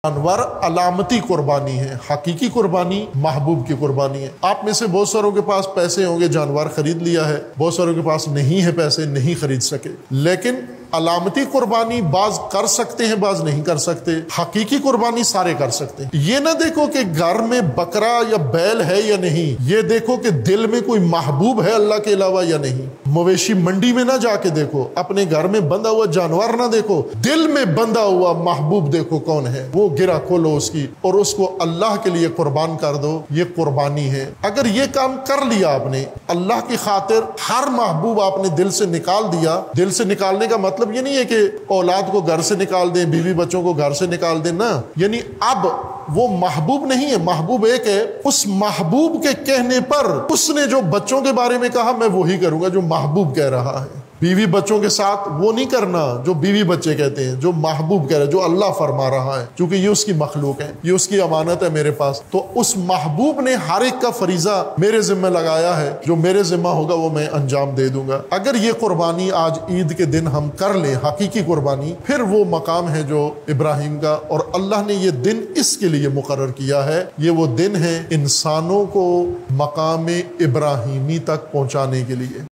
जानवर अलामती कुर्बानी है, हकीकी कुर्बानी महबूब की कुर्बानी है। आप में से बहुत सारों के पास पैसे होंगे, जानवर खरीद लिया है, बहुत सारों के पास नहीं है पैसे, नहीं खरीद सके। लेकिन अलामती कुर्बानी बाज कर सकते हैं, बाज नहीं कर सकते। हकीकी कुर्बानी सारे कर सकते हैं। ये ना देखो कि घर में बकरा या बैल है या नहीं, ये देखो कि दिल में कोई महबूब है अल्लाह के अलावा या नहीं। मवेशी मंडी में ना जाके देखो, अपने घर में बंधा हुआ जानवर ना देखो, दिल में बंधा हुआ महबूब देखो कौन है। वो गिरा खोलो उसकी और उसको अल्लाह के लिए कुर्बान कर दो, ये कुर्बानी है। अगर ये काम कर लिया आपने अल्लाह की खातिर, हर महबूब आपने दिल से निकाल दिया। दिल से निकालने का मतलब ये नहीं है कि औलाद को घर से निकाल दें, बीवी बच्चों को घर से निकाल दें ना, यानी अब वो महबूब नहीं है, महबूब एक है। उस महबूब के कहने पर उसने जो बच्चों के बारे में कहा, मैं वही करूंगा जो महबूब कह रहा है। बीवी बच्चों के साथ वो नहीं करना जो बीवी बच्चे कहते हैं, जो महबूब कह रहे हैं, जो अल्लाह फरमा रहा है, क्योंकि ये उसकी मखलूक है, ये उसकी अमानत है मेरे पास। तो उस महबूब ने हर एक का फरीजा मेरे जिम्मे लगाया है, जो मेरे जिम्मा होगा वो मैं अंजाम दे दूंगा। अगर ये कुर्बानी आज ईद के दिन हम कर लें, हकीकी कुर्बानी, फिर वो मकाम है जो इब्राहिम का। और अल्लाह ने ये दिन इसके लिए मुकर्रर किया है, ये वो दिन है इंसानों को मकाम इब्राहिमी तक पहुंचाने के लिए।